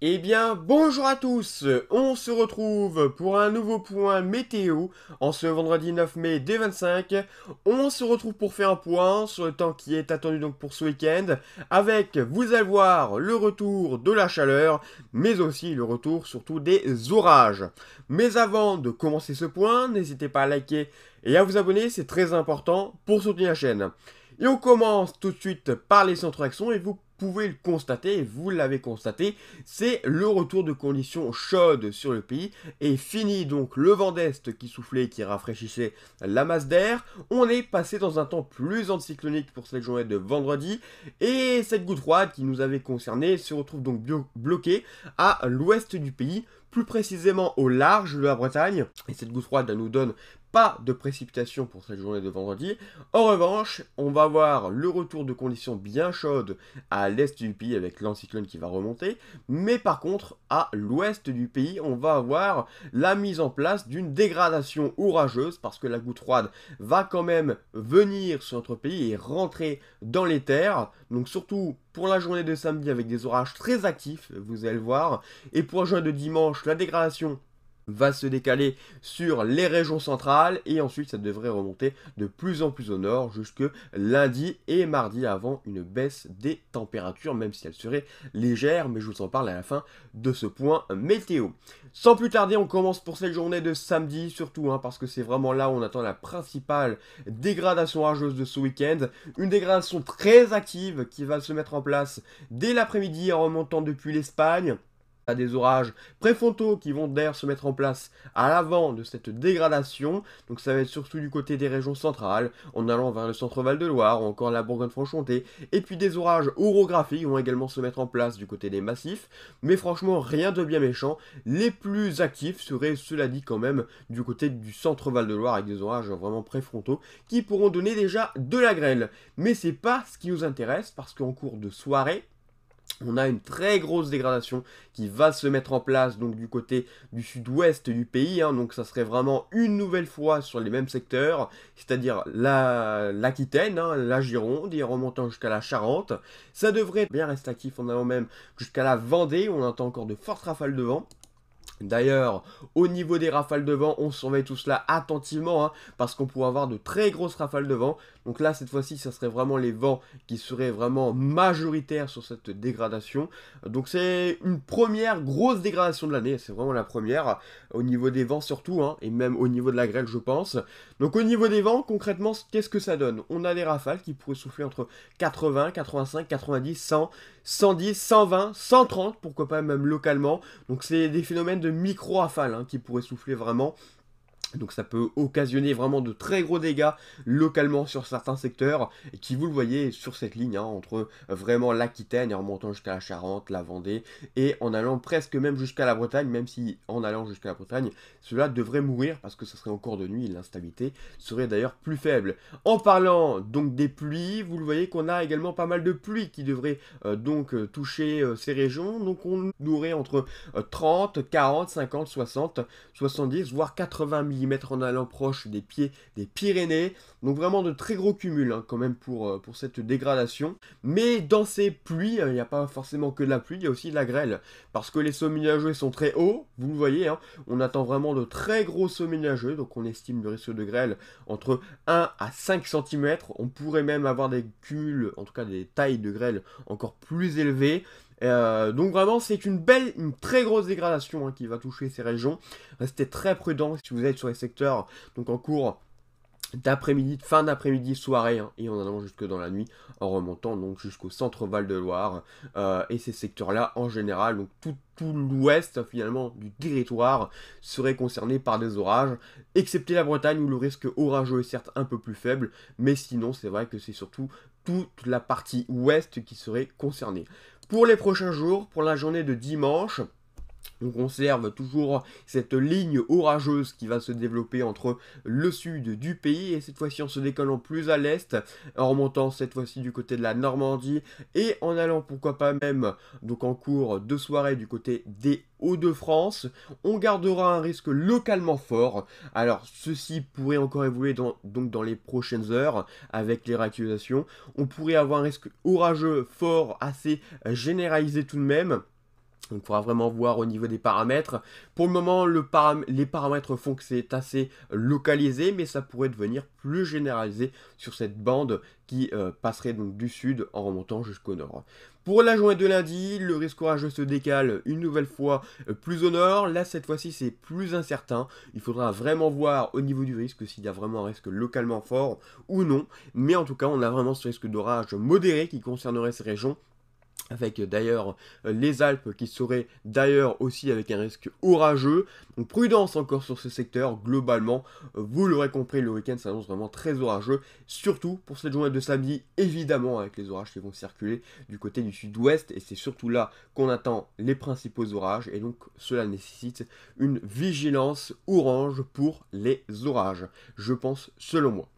Eh bien, bonjour à tous, on se retrouve pour un nouveau point météo en ce vendredi 9 mai dès 25. On se retrouve pour faire un point sur le temps qui est attendu donc pour ce week-end, avec, vous allez voir, le retour de la chaleur, mais aussi le retour surtout des orages. Mais avant de commencer ce point, n'hésitez pas à liker et à vous abonner, c'est très important pour soutenir la chaîne. Et on commence tout de suite par les centres d'action et vous pouvez le constater, et vous l'avez constaté, c'est le retour de conditions chaudes sur le pays et fini donc le vent d'est qui soufflait et qui rafraîchissait la masse d'air. On est passé dans un temps plus anticyclonique pour cette journée de vendredi et cette goutte froide qui nous avait concerné se retrouve donc bloquée à l'ouest du pays, plus précisément au large de la Bretagne. Et cette goutte froide nous donne pas de précipitations pour cette journée de vendredi. En revanche, on va voir le retour de conditions bien chaudes à l'est du pays avec l'anticyclone qui va remonter. Mais par contre, à l'ouest du pays, on va avoir la mise en place d'une dégradation orageuse parce que la goutte froide va quand même venir sur notre pays et rentrer dans les terres. Donc surtout pour la journée de samedi avec des orages très actifs, vous allez le voir. Et pour la journée de dimanche, la dégradation va se décaler sur les régions centrales et ensuite ça devrait remonter de plus en plus au nord jusque lundi et mardi avant une baisse des températures, même si elle serait légère, mais je vous en parle à la fin de ce point météo. Sans plus tarder, on commence pour cette journée de samedi, surtout parce que c'est vraiment là où on attend la principale dégradation orageuse de ce week-end, une dégradation très active qui va se mettre en place dès l'après-midi en remontant depuis l'Espagne. À des orages préfrontaux qui vont d'ailleurs se mettre en place à l'avant de cette dégradation. Donc ça va être surtout du côté des régions centrales, en allant vers le centre Val-de-Loire ou encore la Bourgogne-Franche-Comté. Et puis des orages orographiques vont également se mettre en place du côté des massifs. Mais franchement, rien de bien méchant. Les plus actifs seraient, cela dit quand même, du côté du centre Val-de-Loire avec des orages vraiment préfrontaux qui pourront donner déjà de la grêle. Mais c'est pas ce qui nous intéresse parce qu'en cours de soirée, on a une très grosse dégradation qui va se mettre en place donc du côté du sud-ouest du pays, donc ça serait vraiment une nouvelle fois sur les mêmes secteurs, c'est-à-dire l'Aquitaine, la Gironde et en remontant jusqu'à la Charente. Ça devrait bien rester actif en allant même jusqu'à la Vendée, où on entend encore de fortes rafales de vent. D'ailleurs, au niveau des rafales de vent, on surveille tout cela attentivement, parce qu'on pourrait avoir de très grosses rafales de vent. Donc là, cette fois-ci, ça serait vraiment les vents qui seraient vraiment majoritaires sur cette dégradation. Donc c'est une première grosse dégradation de l'année, c'est vraiment la première, au niveau des vents surtout, et même au niveau de la grêle, je pense. Donc au niveau des vents, concrètement, qu'est-ce que ça donne? On a des rafales qui pourraient souffler entre 80, 85, 90, 100, 110, 120, 130, pourquoi pas même localement. Donc c'est des phénomènes de micro-rafales qui pourraient souffler vraiment. Donc ça peut occasionner vraiment de très gros dégâts localement sur certains secteurs, et qui vous le voyez sur cette ligne, entre vraiment l'Aquitaine et en montant jusqu'à la Charente, la Vendée, et en allant presque même jusqu'à la Bretagne, même si en allant jusqu'à la Bretagne, cela devrait mourir parce que ce serait en cours de nuit et l'instabilité serait d'ailleurs plus faible. En parlant donc des pluies, vous le voyez qu'on a également pas mal de pluies qui devraient toucher ces régions, donc on aurait entre 30, 40, 50, 60, 70, voire 80 mm en allant proche des pieds des Pyrénées. Donc vraiment de très gros cumuls quand même pour cette dégradation. Mais dans ces pluies, il n'y a pas forcément que de la pluie, il y a aussi de la grêle. Parce que les sommets nuageux sont très hauts, vous le voyez, on attend vraiment de très gros sommets nuageux. Donc on estime le risque de grêle entre 1 à 5 cm. On pourrait même avoir des cumuls, en tout cas des tailles de grêle encore plus élevées. Donc vraiment c'est une très grosse dégradation qui va toucher ces régions. Restez très prudents si vous êtes sur les secteurs donc en cours d'après-midi, fin d'après-midi, soirée, et en allant jusque dans la nuit, en remontant donc jusqu'au centre Val-de-Loire, et ces secteurs-là en général, donc tout l'ouest finalement du territoire serait concerné par des orages, excepté la Bretagne où le risque orageux est certes un peu plus faible, mais sinon c'est vrai que c'est surtout toute la partie ouest qui serait concernée. Pour les prochains jours, pour la journée de dimanche, on conserve toujours cette ligne orageuse qui va se développer entre le sud du pays, et cette fois-ci en se décollant plus à l'est, en remontant cette fois-ci du côté de la Normandie, et en allant pourquoi pas même donc en cours de soirée du côté des Hauts-de-France. On gardera un risque localement fort. Alors ceci pourrait encore évoluer donc dans les prochaines heures avec les réactualisations. On pourrait avoir un risque orageux fort assez généralisé tout de même. Donc il faudra vraiment voir au niveau des paramètres. Pour le moment, les paramètres font que c'est assez localisé, mais ça pourrait devenir plus généralisé sur cette bande qui passerait donc du sud en remontant jusqu'au nord. Pour la journée de lundi, le risque orageux se décale une nouvelle fois plus au nord. Là, cette fois-ci, c'est plus incertain. Il faudra vraiment voir au niveau du risque s'il y a vraiment un risque localement fort ou non. Mais en tout cas, on a vraiment ce risque d'orage modéré qui concernerait ces régions, avec d'ailleurs les Alpes qui seraient d'ailleurs aussi avec un risque orageux. Donc prudence encore sur ce secteur, globalement, vous l'aurez compris, le week-end s'annonce vraiment très orageux, surtout pour cette journée de samedi, évidemment avec les orages qui vont circuler du côté du sud-ouest, et c'est surtout là qu'on attend les principaux orages, et donc cela nécessite une vigilance orange pour les orages, je pense, selon moi.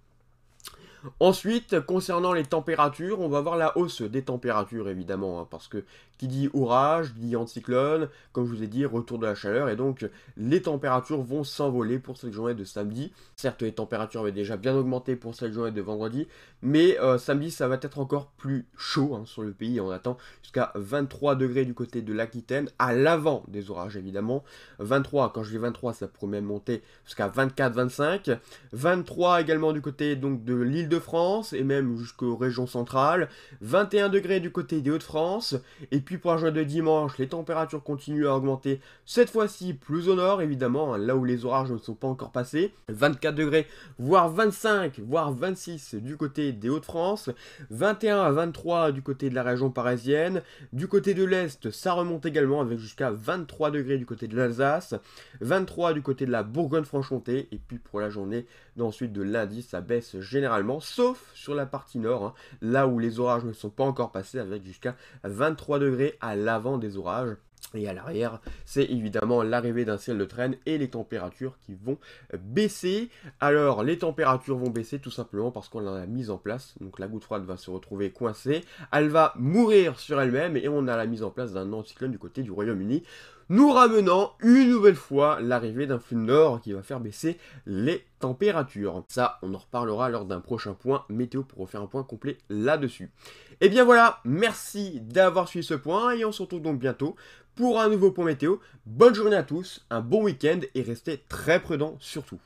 Ensuite, concernant les températures, on va voir la hausse des températures évidemment, hein, parce que qui dit orage, dit anticyclone, comme je vous ai dit, retour de la chaleur, et donc les températures vont s'envoler pour cette journée de samedi. Certes, les températures avaient déjà bien augmenté pour cette journée de vendredi, mais samedi, ça va être encore plus chaud hein, sur le pays. On attend jusqu'à 23 degrés du côté de l'Aquitaine, à l'avant des orages évidemment. 23, quand je dis 23, ça pourrait même monter jusqu'à 24-25. 23 également du côté donc de l'île de France et même jusqu'aux régions centrales, 21 degrés du côté des Hauts-de-France, et puis pour la journée de dimanche, les températures continuent à augmenter, cette fois-ci plus au nord évidemment, hein, là où les orages ne sont pas encore passés, 24 degrés, voire 25, voire 26 du côté des Hauts-de-France, 21 à 23 du côté de la région parisienne, du côté de l'Est, ça remonte également avec jusqu'à 23 degrés du côté de l'Alsace, 23 du côté de la Bourgogne-Franche-Comté, et puis pour la journée ensuite de lundi, ça baisse généralement, sauf sur la partie nord, hein, là où les orages ne sont pas encore passés, avec jusqu'à 23 degrés à l'avant des orages. Et à l'arrière, c'est évidemment l'arrivée d'un ciel de traîne et les températures qui vont baisser. Alors, les températures vont baisser tout simplement parce qu'on en a mis en place. Donc, la goutte froide va se retrouver coincée. Elle va mourir sur elle-même et on a la mise en place d'un anticyclone du côté du Royaume-Uni, nous ramenant une nouvelle fois l'arrivée d'un flux de nord qui va faire baisser les températures. Ça, on en reparlera lors d'un prochain point météo pour refaire un point complet là-dessus. Et bien voilà, merci d'avoir suivi ce point et on se retrouve donc bientôt pour un nouveau point météo. Bonne journée à tous, un bon week-end et restez très prudents surtout.